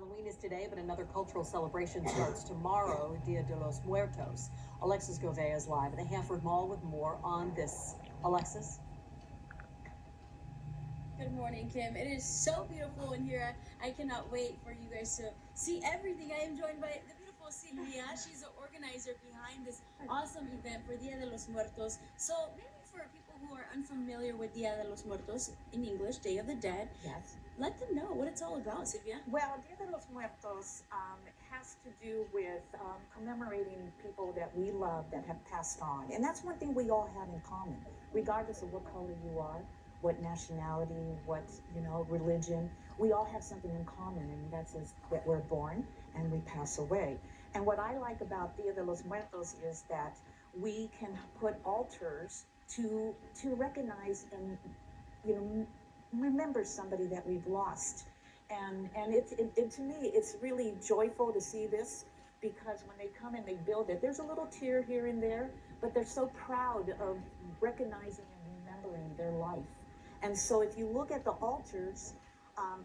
Halloween is today, but another cultural celebration starts tomorrow, Dia de los Muertos. Alexis Govea is live at the Hanford Mall with more on this. Alexis? Good morning, Kim. It is so beautiful in here. I cannot wait for you guys to see everything. I am joined by the beautiful Silvia. She's the organizer behind this awesome event for Dia de los Muertos. So maybe for people who are unfamiliar with Dia de los Muertos, in English, Day of the Dead, Yes. let them know what it's all about, Silvia. Well, Dia de los Muertos has to do with commemorating people that we love that have passed on. And that's one thing we all have in common, regardless of what color you are, what nationality, what, religion. We all have something in common, and that's that we're born and we pass away. And what I like about Dia de los Muertos is that we can put altars to recognize and, remember somebody that we've lost. And it to me, it's really joyful to see this, because when they come and they build it, there's a little tear here and there, but they're so proud of recognizing and remembering their life. And so if you look at the altars,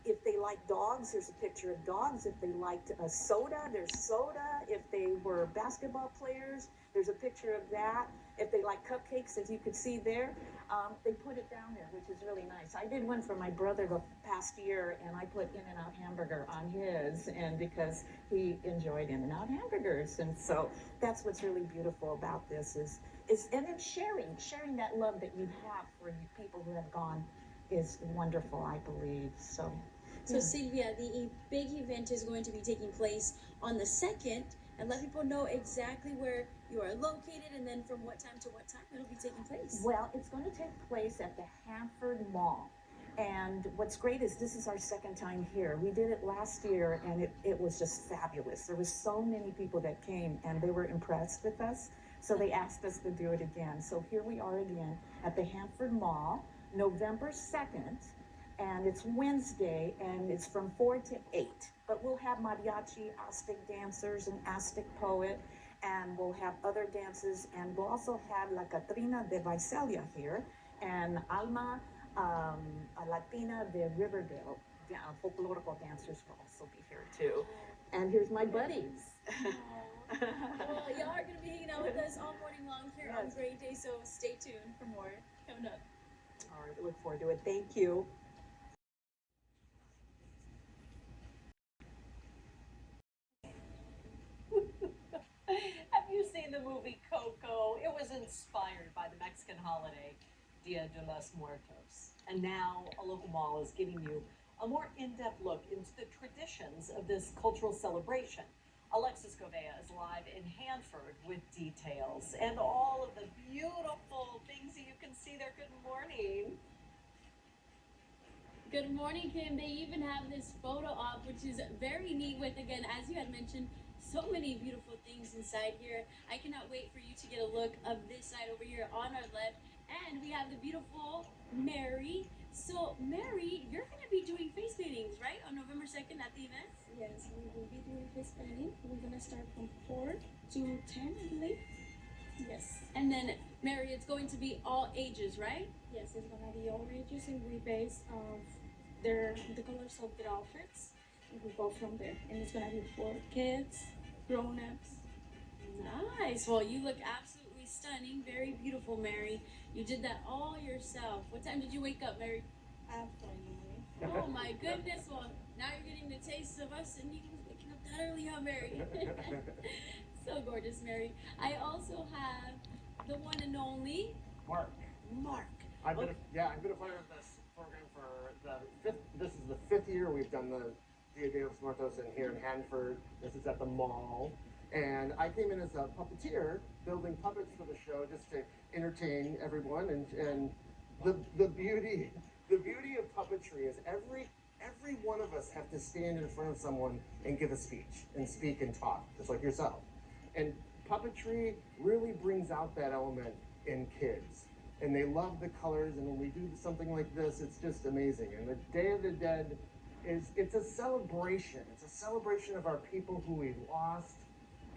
if they like dogs, there's a picture of dogs. If they liked soda, there's soda. If they were basketball players, there's a picture of that. If they like cupcakes, as you could see there, they put it down there, which is really nice. I did one for my brother the past year, and I put In-N-Out hamburger on his, and because he enjoyed In-N-Out hamburgers. And so that's what's really beautiful about this and then sharing that love that you have for people who have gone is wonderful, I believe. So Silvia, the big event is going to be taking place on the 2nd, and let people know exactly where you are located, and then from what time to what time it'll be taking place. Well, it's going to take place at the Hanford Mall. And what's great is this is our second time here. We did it last year, and it was just fabulous. There was so many people that came, and they were impressed with us. So they asked us to do it again. So here we are again at the Hanford Mall, November 2nd, and it's Wednesday, and it's from 4 to 8. But we'll have mariachi, Aztec dancers, and Aztec poet, and we'll have other dances, and we'll also have La Catrina de Visalia here, and Alma Latina de Riverdale. Folklorical dancers will also be here too. And here's my buddies. Well, y'all are going to be hanging out with us all morning long here on Great Day, so stay tuned for more coming up. All right, look forward to it. Thank you. Have you seen the movie Coco? It was inspired by the Mexican holiday, Dia de los Muertos. And now a local mall is giving you a more in-depth look into the traditions of this cultural celebration. Alexis Govea is live in Hanford with details and all of the beautiful things that you can see there. Good morning. Good morning, Kim. They even have this photo op, which is very neat with, again, as you had mentioned, so many beautiful things inside here. I cannot wait for you to get a look of this side over here on our left. And we have the beautiful Mary. So, Mary, you're going to be doing face paintings, right, on November 2nd at the event? Yes, we will be doing face painting. We're going to start from 4 to 10, I believe. Yes. And then, Mary, it's going to be all ages, right? Yes, it's going to be all ages, and we base the colors of their outfits. And we go from there. And it's going to be for kids, grown-ups. Nice. Well, you look absolutely stunning. Very beautiful, Mary. You did that all yourself. What time did you wake up, Mary? Afternoon. Oh my goodness. Well, now you're getting the taste of us, and you're waking up that early, huh, Mary? So gorgeous, Mary. I also have the one and only Mark. I've been a part of this program for this is the 5th year we've done the Dia de los Muertos here in Hanford. This is at the mall. And I came in as a puppeteer, building puppets for the show just to entertain everyone. And the beauty of puppetry is every one of us have to stand in front of someone and give a speech and speak and talk, just like yourself. And puppetry really brings out that element in kids. And they love the colors, and when we do something like this, it's just amazing. And the Day of the Dead it's a celebration. It's a celebration of our people who we've lost.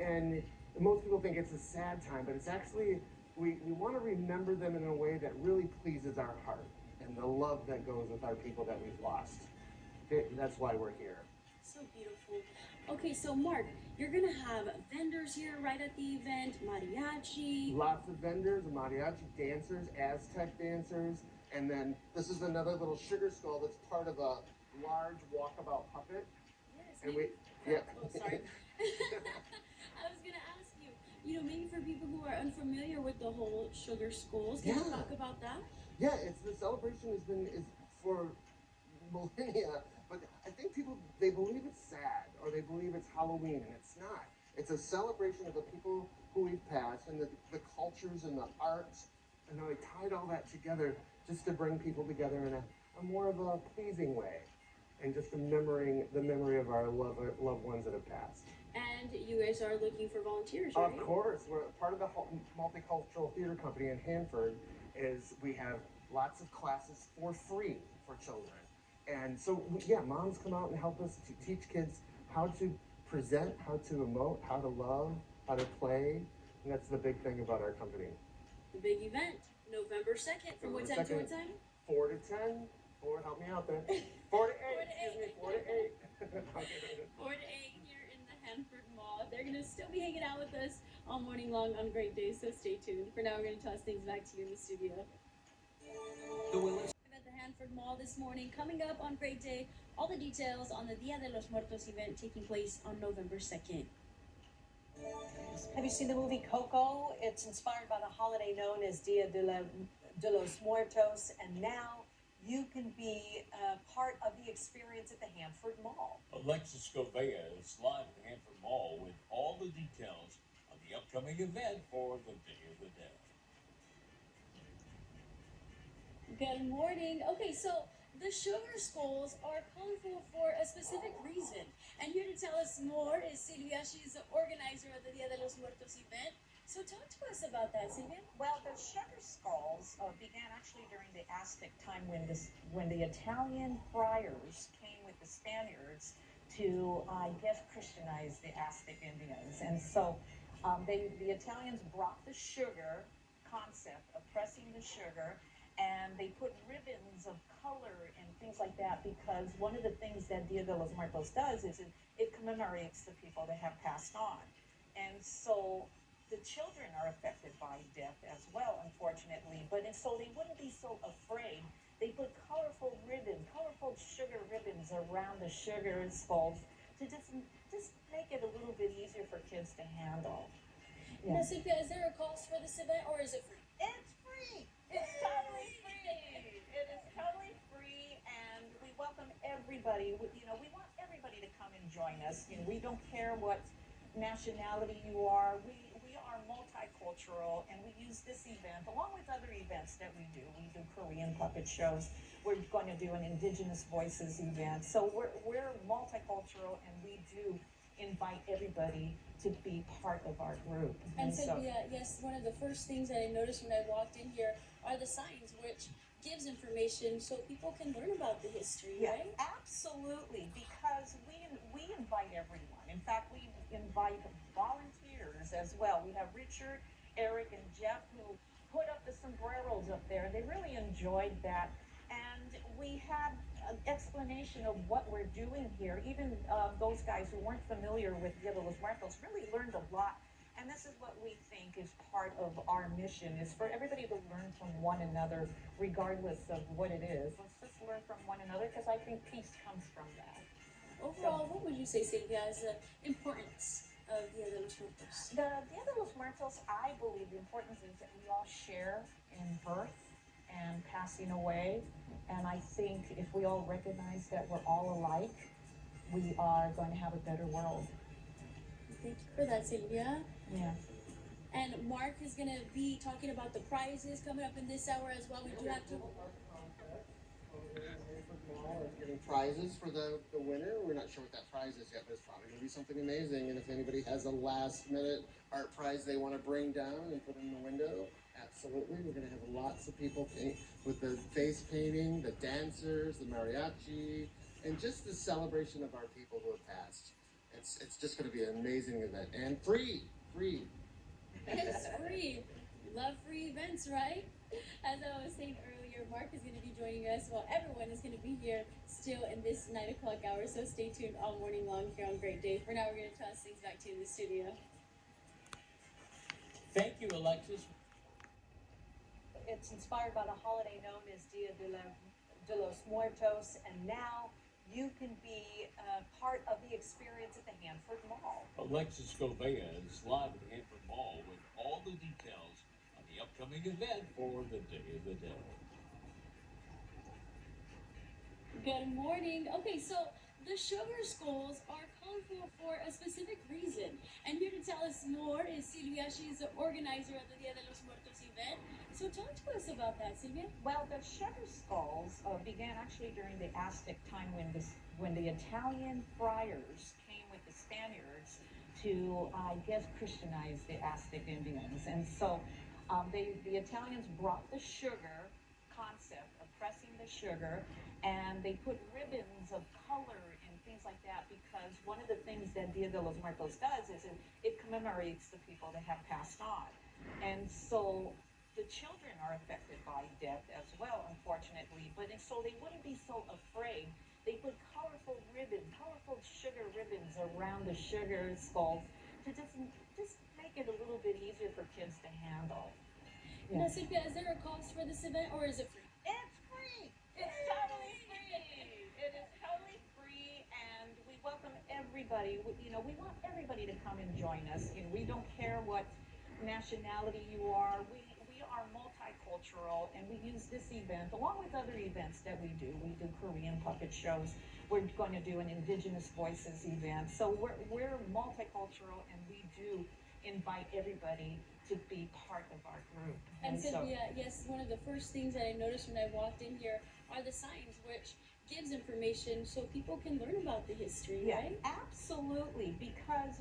And most people think it's a sad time, but it's actually, we want to remember them in a way that really pleases our heart and the love that goes with our people that we've lost. That's why we're here. So beautiful. Okay, so Mark, you're gonna have vendors here right at the event, mariachi. Lots of vendors, mariachi dancers, Aztec dancers, and then this is another little sugar skull that's part of a large walkabout puppet. Yes. And we, yeah. Oh, sorry. I was gonna ask you, maybe for people who are unfamiliar with the whole sugar skulls, can you Yeah. talk about that? Yeah, it's the celebration is for millennia, but I think people they believe it's sad or they believe it's Halloween, and it's not. It's a celebration of the people who we've passed and the cultures and the arts, and how they tied all that together just to bring people together in a more of a pleasing way, and just the memory of our loved ones that have passed. And you guys are looking for volunteers, right? Of course, we're part of the Multicultural Theater Company in Hanford. Is we have lots of classes for free for children, and so yeah, moms come out and help us to teach kids how to present, how to emote, how to love, how to play, and that's the big thing about our company. The big event, November 2nd, from what time to what time? 4 to 10. 4, help me out there. 4 to 8. Excuse me, 4 to 8. 4 to 8 here in the Hanford Mall. They're gonna still be hanging out with us all morning long on great days, so stay tuned. For now, we're gonna toss things back to you in the studio. At the Hanford Mall this morning, coming up on Great Day, all the details on the Dia de los Muertos event taking place on November 2nd. Have you seen the movie Coco? It's inspired by the holiday known as Dia de los Muertos, and now you can be part of the experience at the Hanford Mall. Alexis Govea is live at the Hanford Mall with all the details of the upcoming event for the Day of the Dead. Good morning. Okay, so the sugar skulls are colorful for a specific reason. And here to tell us more is Silvia. She's the organizer of the Dia de los Muertos event. So talk to us about that, Silvia. Well, the sugar skulls began actually during the Aztec time when the Italian friars came with the Spaniards to, I guess, Christianize the Aztec Indians. And so the Italians brought the sugar concept of pressing the sugar, and they put ribbons of color and things like that, because one of the things that Dia de los Muertos does is it commemorates the people that have passed on. And so the children are affected by death as well, unfortunately, so they wouldn't be so afraid. They put colorful sugar ribbons around the sugar skulls to just make it a little bit easier for kids to handle. Now, Silvia, is there a cost for this event, or is it free? It's free. It's totally free. It is totally free, and we welcome everybody. We want everybody to come and join us. We don't care what nationality you are. We are multicultural, and we use this event along with other events that we do. We do Korean puppet shows. We're going to do an Indigenous Voices event. So we're multicultural, and we do invite everybody to be part of our group. And Silvia, yes, one of the first things that I noticed when I walked in here are the signs, which gives information so people can learn about the history, Yeah, right? absolutely, because we invite everyone. In fact, we invite volunteers as well. We have Richard, Eric, and Jeff who put up the sombreros up there. They really enjoyed that. And we had an explanation of what we're doing here. Even those guys who weren't familiar with Dia de los Muertos really learned a lot. And this is what we think is part of our mission, is for everybody to learn from one another, regardless of what it is. Let's just learn from one another, because I think peace comes from that. Overall, what would you say, Silvia, is the importance of Dia de los Muertos? The Dia de los Muertos, I believe the importance is that we all share in birth and passing away. And I think if we all recognize that we're all alike, we are going to have a better world. Thank you for that, Silvia. Yeah. And Mark is going to be talking about the prizes coming up in this hour as well. We do have to... Giving prizes for the winner. We're not sure what that prize is yet, but it's probably going to be something amazing. And if anybody has a last-minute art prize they want to bring down and put in the window, absolutely. We're going to have lots of people with the face painting, the dancers, the mariachi, and just the celebration of our people who have passed. It's just going to be an amazing event, and free. It's free. Love free events, right? As I was saying earlier, Mark is going to be joining us. Well, everyone is going to be here still still in this 9 o'clock hour, so stay tuned all morning long here on Great Day. For now, we're going to toss things back to you in the studio. Thank you, Alexis. It's inspired by the holiday known as de los Muertos, and now you can be part of the experience at the Hanford Mall. Alexis Govea is live at the Hanford Mall with all the details on the upcoming event for the Day of the Dead. Good morning. Okay, so the sugar skulls are colorful for a specific reason. And here to tell us more is Silvia. She's the organizer of the Dia de los Muertos event. So talk to us about that, Silvia. Well, the sugar skulls began actually during the Aztec time when the Italian friars came with the Spaniards to, I guess, Christianize the Aztec Indians. And so the Italians brought the sugar concept of pressing the sugar, and they put ribbons of color and things like that, because one of the things that Dia de los Muertos does is it commemorates the people that have passed on. And so the children are affected by death as well, unfortunately, but so they wouldn't be so afraid. They put colorful sugar ribbons around the sugar skulls to just make it a little bit easier for kids to handle. Yeah. Now, Silvia, is there a cost for this event, or is it free? It's free. It's totally free. It is totally free, and we welcome everybody. We want everybody to come and join us. We don't care what nationality you are. We are multicultural, and we use this event along with other events that we do. We do Korean puppet shows. We're going to do an Indigenous Voices event. So we're multicultural, and we do invite everybody to be part of our group. And Silvia, yes, one of the first things that I noticed when I walked in here are the signs, which gives information so people can learn about the history, right? Absolutely, because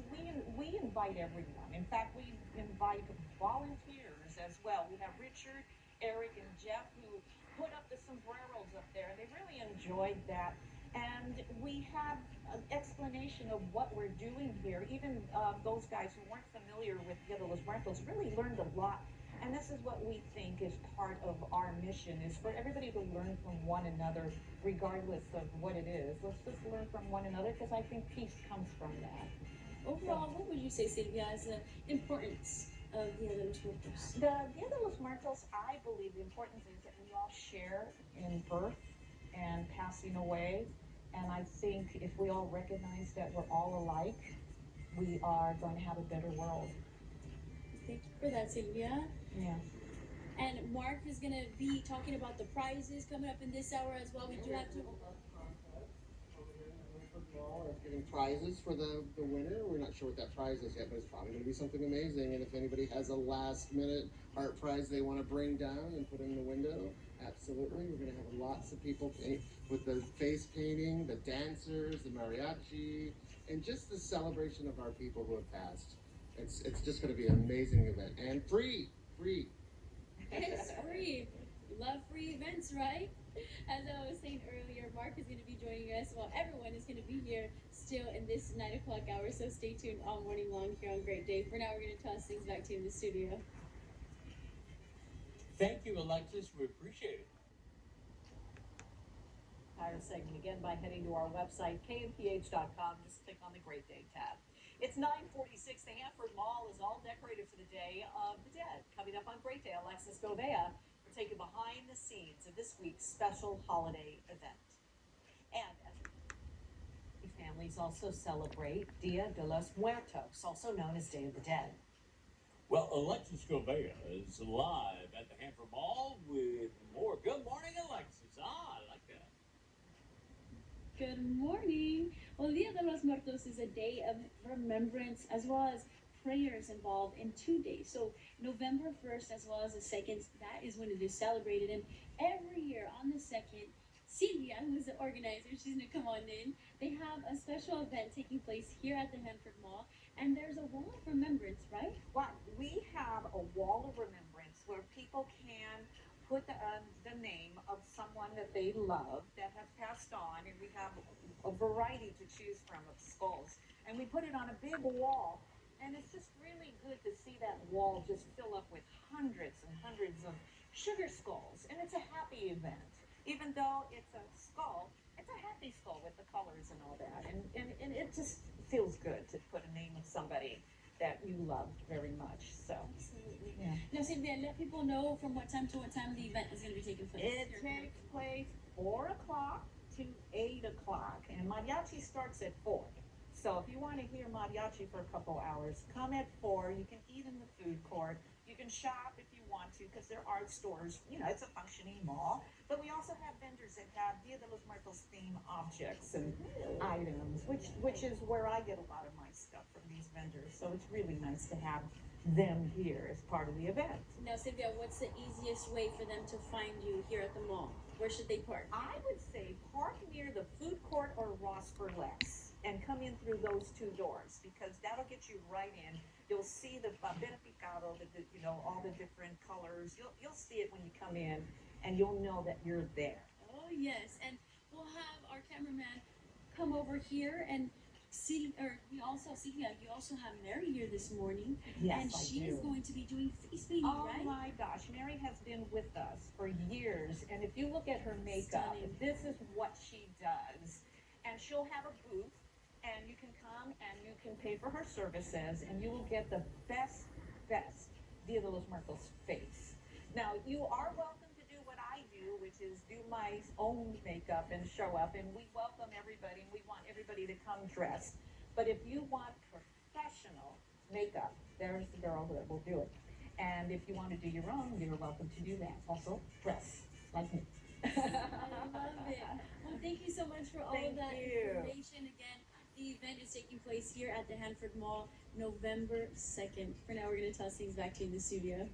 we invite everyone. In fact, we invite volunteers as well. We have Richard, Eric, and Jeff who put up the sombreros up there. They really enjoyed that. And we have an explanation of what we're doing here. Even those guys who weren't familiar with Dia de los Muertos really learned a lot. And this is what we think is part of our mission, is for everybody to learn from one another, regardless of what it is. Let's just learn from one another, because I think peace comes from that. Overall, what would you say, Silvia, is the importance of Dia de los Muertos? The Dia de los Muertos, I believe the importance is that we all share in birth and passing away. And I think if we all recognize that we're all alike, we are going to have a better world. Thank you for that, Silvia. Yeah. And Mark is going to be talking about the prizes coming up in this hour as well. We do have to... Giving prizes for the winner. We're not sure what that prize is yet, but it's probably going to be something amazing. And if anybody has a last-minute art prize they want to bring down and put in the window, absolutely. We're going to have lots of people with the face painting, the dancers, the mariachi, and just the celebration of our people who have passed. It's just going to be an amazing event, and free. It's free. Love free events, right? As I was saying earlier, Mark is going to be joining us while everyone is going to be here still in this 9 o'clock hour. So stay tuned all morning long here on Great Day. For now, we're going to toss things back to you in the studio. Thank you, Alexis. We appreciate it. Entire segment again by heading to our website, KMPH.com. Just click on the Great Day tab. It's 9:46. The Hanford Mall is all decorated for the Day of the Dead. Coming up on Great Day, Alexis Govea will take you behind the scenes of this week's special holiday event. And as families also celebrate Dia de los Muertos, also known as Day of the Dead. Well, Alexis Govea is live at the Hanford Mall with more. Good morning, Alexis. I like that. Good morning. Well, Dia de los Muertos is a day of remembrance as well as prayers involved in 2 days. So November 1st as well as the 2nd, that is when it is celebrated. And every year on the 2nd, Silvia, who is the organizer, she's going to come on in. They have a special event taking place here at the Hanford Mall. And there's a wall of remembrance, right? Well, we have a wall of remembrance where people can put the name of someone that they love that has passed on, and we have a variety to choose from of skulls. And we put it on a big wall, and it's just really good to see that wall just fill up with hundreds and hundreds of sugar skulls. And it's a happy event. Even though it's a skull, it's it's a happy skull with the colors and all that, and it just feels good to put a name of somebody that you loved very much. So Absolutely. yeah. Now, Cynthia, let people know from what time to what time the event is going to be taking place. It takes place 4 o'clock to 8 o'clock, and mariachi starts at 4. So if you want to hear mariachi for a couple hours, come at 4. You can eat in the food court. You can shop if you want to, because there are stores. You know, it's a functioning mall. But we also have vendors that have Dia de los Muertos theme objects and items, which is where I get a lot of my stuff from these vendors. So it's really nice to have them here as part of the event. Now, Cynthia, what's the easiest way for them to find you here at the mall? Where should they park? I would say park near the food court or Ross Burlesque and come in through those 2 doors, because that'll get you right in. You'll see the picado, you know, all the different colors. You'll see it when you come in, and you'll know that you're there. Oh, yes. And we'll have our cameraman come over here and see, or we also, Cynthia, you also have Mary here this morning. Yes, and I she do. is going to be doing face painting, Oh right? my gosh, Mary has been with us for years, and if you look at her makeup, Stunning. this is what she does. And she'll have a booth, and you can come and you can pay for her services, and you will get the best Dia de los Muertos face. Now, you are welcome to do what I do, which is do my own makeup and show up, and we welcome everybody, and we want everybody to come dressed. But if you want professional makeup, there's the girl that will do it. And if you want to do your own, you're welcome to do that. Also, dress like me. I love it. Well, thank you so much for all of Thank that you. information. Again, the event is taking place here at the Hanford Mall, November 2nd. For now, we're going to toss things back to you in the studio.